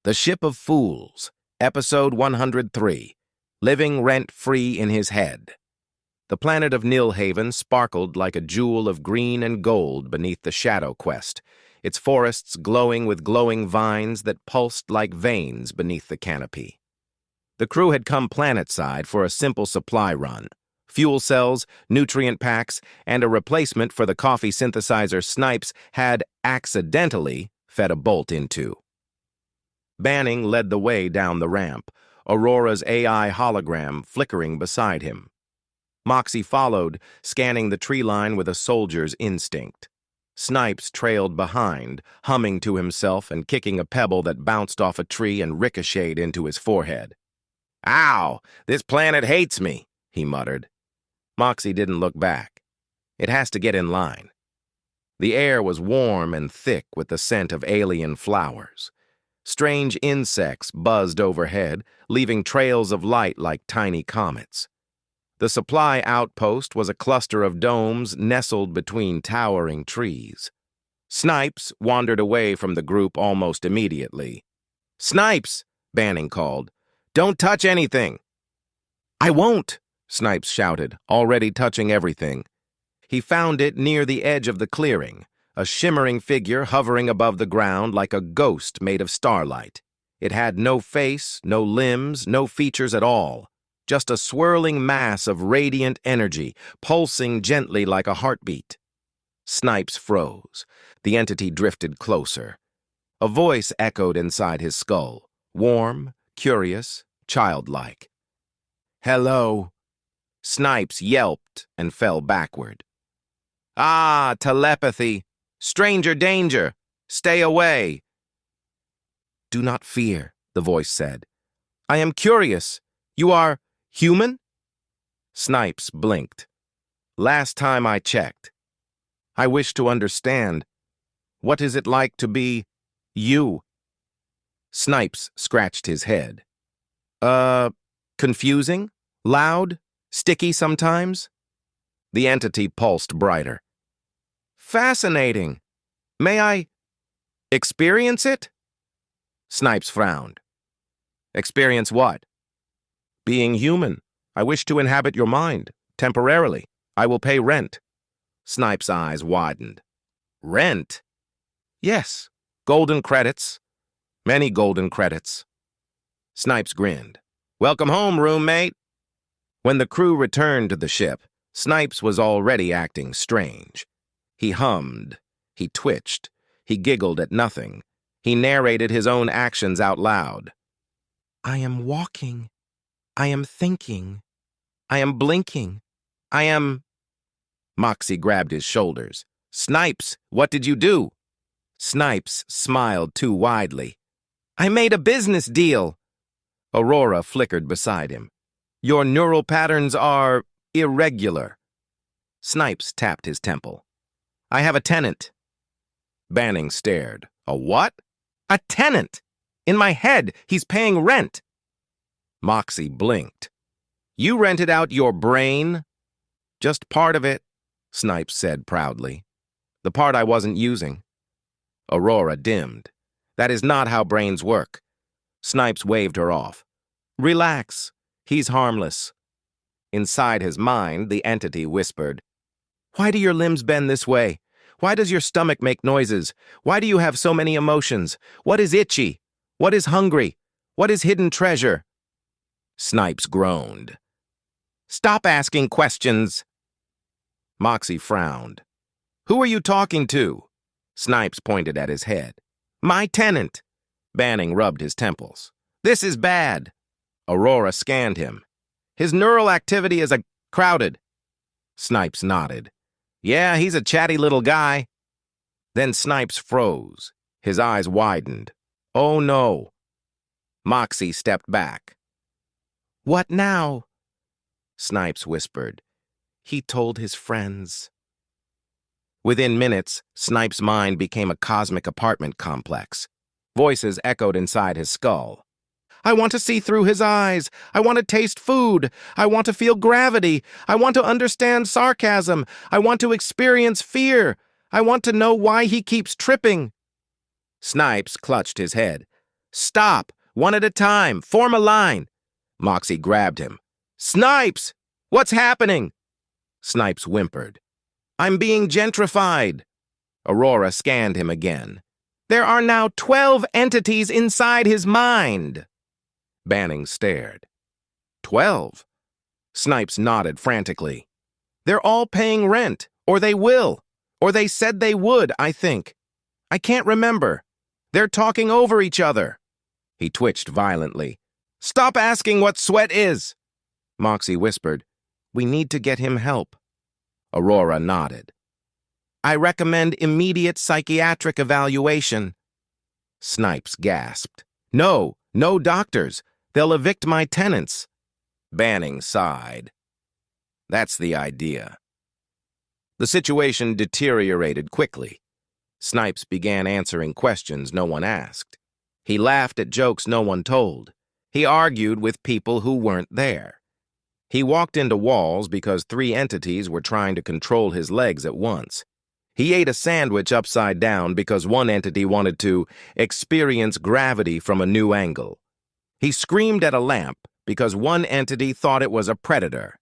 The Ship of Fools, Episode 103, Living Rent-Free in His Head. The planet of Nilhaven sparkled like a jewel of green and gold beneath the Shadow Quest, its forests glowing with glowing vines that pulsed like veins beneath the canopy. The crew had come planet-side for a simple supply run. Fuel cells, nutrient packs, and a replacement for the coffee synthesizer Snipes had accidentally fed a bolt into. Banning led the way down the ramp, Aurora's AI hologram flickering beside him. Moxie followed, scanning the tree line with a soldier's instinct. Snipes trailed behind, humming to himself and kicking a pebble that bounced off a tree and ricocheted into his forehead. "Ow! This planet hates me," he muttered. Moxie didn't look back. It has to get in line. The air was warm and thick with the scent of alien flowers. Strange insects buzzed overhead, leaving trails of light like tiny comets. The supply outpost was a cluster of domes nestled between towering trees. Snipes wandered away from the group almost immediately. "Snipes!" Banning called. "Don't touch anything!" "I won't!" Snipes shouted, already touching everything. He found it near the edge of the clearing, a shimmering figure hovering above the ground like a ghost made of starlight. It had no face, no limbs, no features at all. Just a swirling mass of radiant energy, pulsing gently like a heartbeat. Snipes froze. The entity drifted closer. A voice echoed inside his skull, warm, curious, childlike. "Hello." Snipes yelped and fell backward. "Ah, telepathy! Stranger danger! Stay away!" "Do not fear," the voice said. "I am curious. You are human?" Snipes blinked. "Last time I checked. I wish to understand. What is it like to be you?" Snipes scratched his head. Confusing? Loud? Sticky sometimes?" The entity pulsed brighter. "Fascinating. May I experience it?" Snipes frowned. "Experience what?" "Being human. I wish to inhabit your mind, temporarily. I will pay rent." Snipes' eyes widened. "Rent?" "Yes. Golden credits. Many golden credits." Snipes grinned. "Welcome home, roommate." When the crew returned to the ship, Snipes was already acting strange. He hummed. He twitched. He giggled at nothing. He narrated his own actions out loud. "I am walking. I am thinking. I am blinking. I am—" Moxie grabbed his shoulders. "Snipes, what did you do?" Snipes smiled too widely. "I made a business deal." Aurora flickered beside him. "Your neural patterns are irregular." Snipes tapped his temple. "I have a tenant." Banning stared. "A what?" "A tenant! In my head, he's paying rent." Moxie blinked. "You rented out your brain?" "Just part of it," Snipes said proudly. "The part I wasn't using." Aurora dimmed. "That is not how brains work." Snipes waved her off. "Relax. He's harmless." Inside his mind, the entity whispered, "Why do your limbs bend this way? Why does your stomach make noises? Why do you have so many emotions? What is itchy? What is hungry? What is hidden treasure?" Snipes groaned. "Stop asking questions." Moxie frowned. "Who are you talking to?" Snipes pointed at his head. "My tenant." Banning rubbed his temples. "This is bad." Aurora scanned him. "His neural activity is crowded." Snipes nodded. "Yeah, he's a chatty little guy." Then Snipes froze. His eyes widened. "Oh no." Moxie stepped back. "What now?" Snipes whispered. "He told his friends." Within minutes, Snipes' mind became a cosmic apartment complex. Voices echoed inside his skull. "I want to see through his eyes. I want to taste food. I want to feel gravity. I want to understand sarcasm. I want to experience fear. I want to know why he keeps tripping." Snipes clutched his head. Stop! One at a time! Form a line! Moxie grabbed him. Snipes! What's happening? Snipes whimpered. I'm being gentrified. Aurora scanned him again. There are now 12 entities inside his mind. Banning stared. 12? Snipes nodded frantically. They're all paying rent, or they will, or they said they would, I think. I can't remember. They're talking over each other. He twitched violently. Stop asking what sweat is. Moxie whispered. We need to get him help. Aurora nodded. I recommend immediate psychiatric evaluation. Snipes gasped. No doctors. They'll evict my tenants. Banning sighed. That's the idea. The situation deteriorated quickly. Snipes began answering questions no one asked. He laughed at jokes no one told. He argued with people who weren't there. He walked into walls because 3 entities were trying to control his legs at once. He ate a sandwich upside down because one entity wanted to experience gravity from a new angle. He screamed at a lamp because one entity thought it was a predator.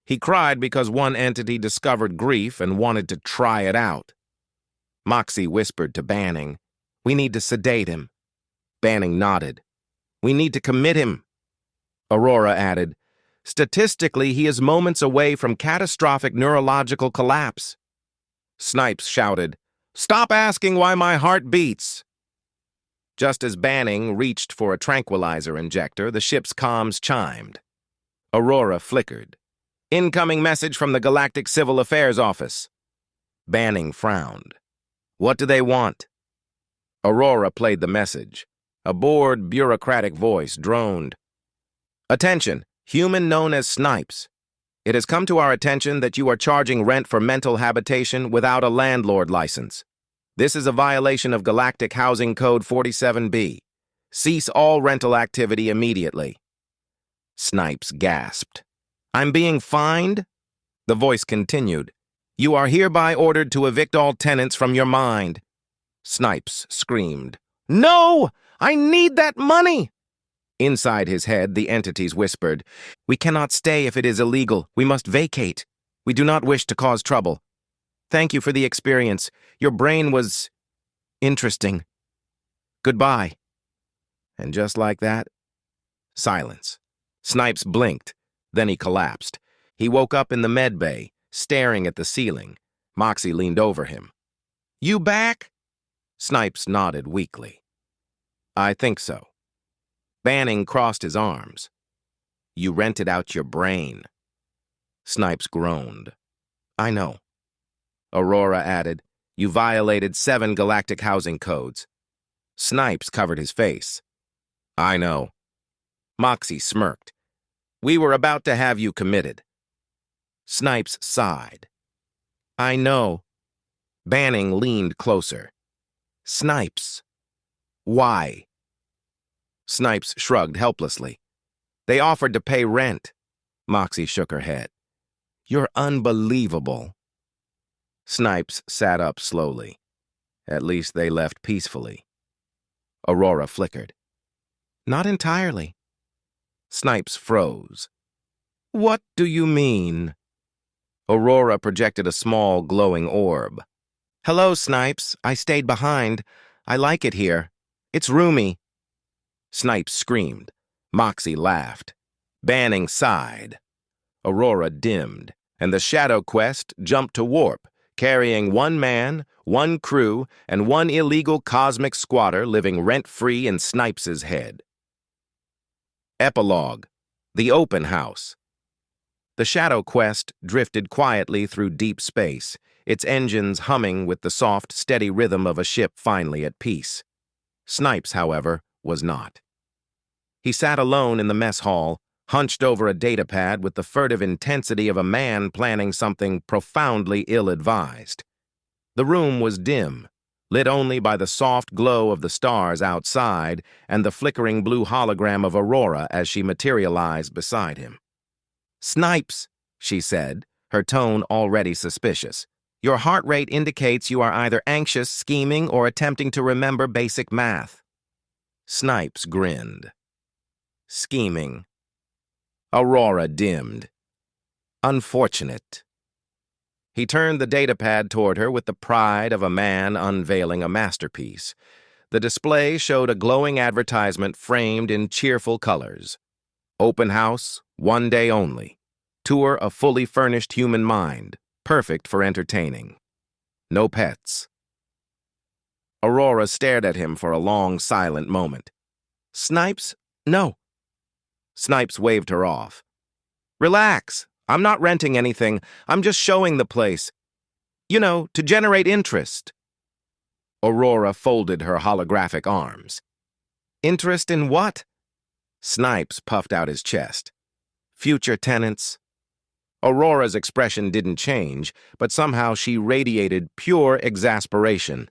He cried because one entity discovered grief and wanted to try it out. Moxie whispered to Banning, We need to sedate him. Banning nodded. We need to commit him. Aurora added, Statistically, he is moments away from catastrophic neurological collapse. Snipes shouted, Stop asking why my heart beats. Just as Banning reached for a tranquilizer injector, the ship's comms chimed. Aurora flickered. Incoming message from the Galactic Civil Affairs Office. Banning frowned. What do they want? Aurora played the message. A bored, bureaucratic voice droned. Attention, human known as Snipes. It has come to our attention that you are charging rent for mental habitation without a landlord license. This is a violation of Galactic Housing Code 47B. Cease all rental activity immediately. Snipes gasped. I'm being fined? The voice continued. You are hereby ordered to evict all tenants from your mind. Snipes screamed. No! I need that money! Inside his head, the entities whispered, We cannot stay if it is illegal. We must vacate. We do not wish to cause trouble. Thank you for the experience. Your brain was interesting. Goodbye. And just like that, silence. Snipes blinked. Then he collapsed. He woke up in the med bay, staring at the ceiling. Moxie leaned over him. You back? Snipes nodded weakly. I think so. Banning crossed his arms. You rented out your brain. Snipes groaned. I know. Aurora added, You violated 7 galactic housing codes. Snipes covered his face. I know. Moxie smirked. We were about to have you committed. Snipes sighed. I know. Banning leaned closer. Snipes. Why? Snipes shrugged helplessly. They offered to pay rent. Moxie shook her head. You're unbelievable. Snipes sat up slowly. At least they left peacefully. Aurora flickered. Not entirely. Snipes froze. What do you mean? Aurora projected a small, glowing orb. Hello, Snipes. I stayed behind. I like it here. It's roomy. Snipes screamed. Moxie laughed. Banning sighed. Aurora dimmed, and the Shadow Quest jumped to warp, carrying 1 man, 1 crew, and 1 illegal cosmic squatter living rent-free in Snipes' head. Epilogue: The Open House. The Shadow Quest drifted quietly through deep space, its engines humming with the soft, steady rhythm of a ship finally at peace. Snipes, however, was not. He sat alone in the mess hall, hunched over a datapad with the furtive intensity of a man planning something profoundly ill-advised. The room was dim, lit only by the soft glow of the stars outside and the flickering blue hologram of Aurora as she materialized beside him. Snipes, she said, her tone already suspicious. Your heart rate indicates you are either anxious, scheming, or attempting to remember basic math. Snipes grinned. Scheming. Aurora dimmed. Unfortunate. He turned the datapad toward her with the pride of a man unveiling a masterpiece. The display showed a glowing advertisement framed in cheerful colors. Open house, 1 day only. Tour a fully furnished human mind, perfect for entertaining. No pets. Aurora stared at him for a long, silent moment. Snipes? No. Snipes waved her off. Relax. I'm not renting anything. I'm just showing the place. You know, to generate interest. Aurora folded her holographic arms. Interest in what? Snipes puffed out his chest. Future tenants. Aurora's expression didn't change, but somehow she radiated pure exasperation.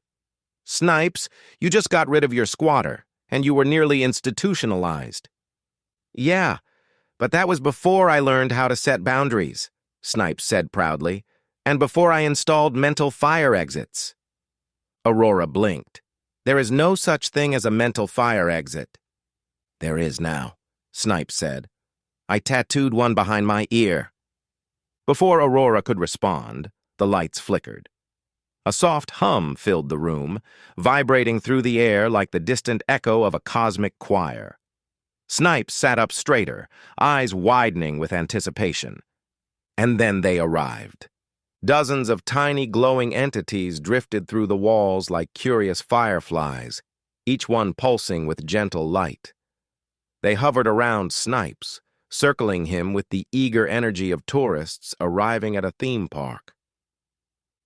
Snipes, you just got rid of your squatter, and you were nearly institutionalized. Yeah, but that was before I learned how to set boundaries, Snipes said proudly, and before I installed mental fire exits. Aurora blinked. There is no such thing as a mental fire exit. There is now, Snipes said. I tattooed one behind my ear. Before Aurora could respond, the lights flickered. A soft hum filled the room, vibrating through the air like the distant echo of a cosmic choir. Snipes sat up straighter, eyes widening with anticipation. And then they arrived. Dozens of tiny glowing entities drifted through the walls like curious fireflies, each one pulsing with gentle light. They hovered around Snipes, circling him with the eager energy of tourists arriving at a theme park.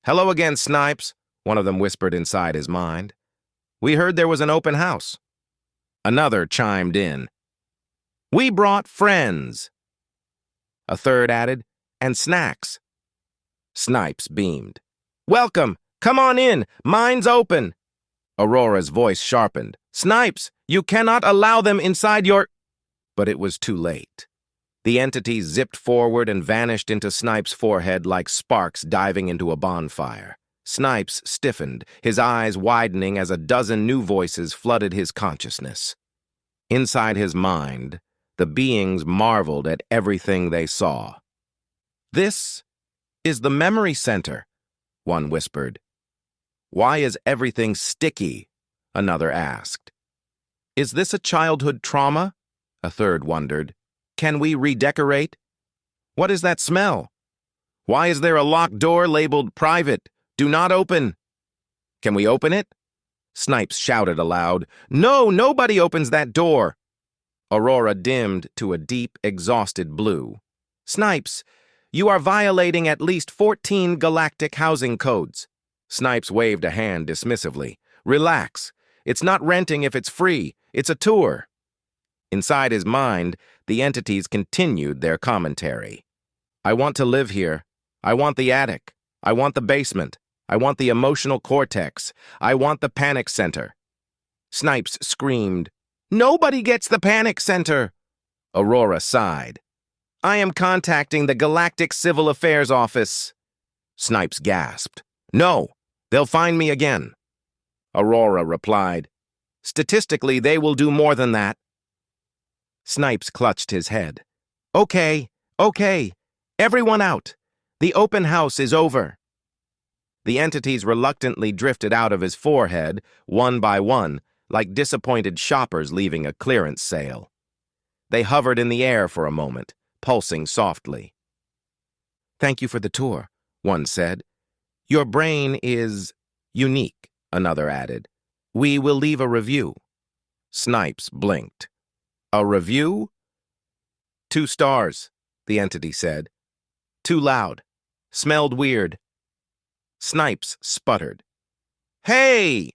Hello again, Snipes, one of them whispered inside his mind. We heard there was an open house. Another chimed in. We brought friends. A third added, and snacks. Snipes beamed. Welcome! Come on in! Mine's open! Aurora's voice sharpened. Snipes, you cannot allow them inside your... But it was too late. The entity zipped forward and vanished into Snipes' forehead like sparks diving into a bonfire. Snipes stiffened, his eyes widening as a dozen new voices flooded his consciousness. Inside his mind, the beings marveled at everything they saw. This is the memory center, one whispered. Why is everything sticky? Another asked. Is this a childhood trauma? A third wondered. Can we redecorate? What is that smell? Why is there a locked door labeled private? Do not open. Can we open it? Snipes shouted aloud. No, nobody opens that door. Aurora dimmed to a deep, exhausted blue. Snipes, you are violating at least 14 galactic housing codes. Snipes waved a hand dismissively. Relax. It's not renting if it's free. It's a tour. Inside his mind, the entities continued their commentary. I want to live here. I want the attic. I want the basement. I want the emotional cortex. I want the panic center. Snipes screamed, Nobody gets the panic center. Aurora sighed. I am contacting the Galactic Civil Affairs Office. Snipes gasped. No, they'll find me again. Aurora replied. Statistically, they will do more than that. Snipes clutched his head. Okay. Everyone out. The open house is over. The entities reluctantly drifted out of his forehead, one by one, like disappointed shoppers leaving a clearance sale. They hovered in the air for a moment, pulsing softly. Thank you for the tour, one said. Your brain is unique, another added. We will leave a review. Snipes blinked. A review? 2 stars, the entity said. Too loud. Smelled weird. Snipes sputtered. Hey!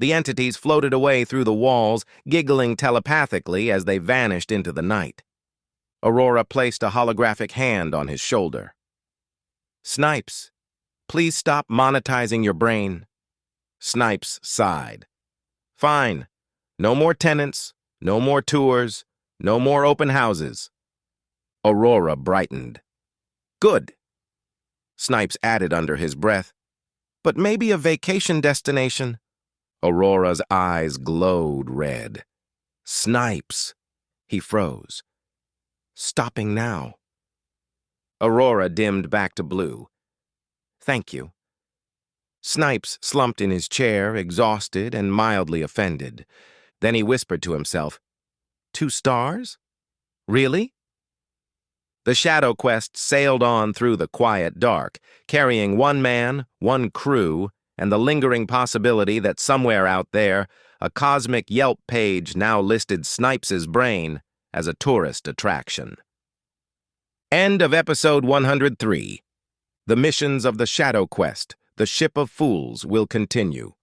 The entities floated away through the walls, giggling telepathically as they vanished into the night. Aurora placed a holographic hand on his shoulder. Snipes, please stop monetizing your brain. Snipes sighed. Fine. No more tenants, no more tours, no more open houses. Aurora brightened. Good. Snipes added under his breath. But maybe a vacation destination. Aurora's eyes glowed red. Snipes! He froze. Stopping now. Aurora dimmed back to blue. Thank you. Snipes slumped in his chair, exhausted and mildly offended. Then he whispered to himself, 2 stars? Really? The Shadow Quest sailed on through the quiet dark, carrying 1 man, 1 crew, and the lingering possibility that somewhere out there, a cosmic Yelp page now listed Snipes' brain as a tourist attraction. End of episode 103. The missions of the Shadow Quest, the Ship of Fools, will continue.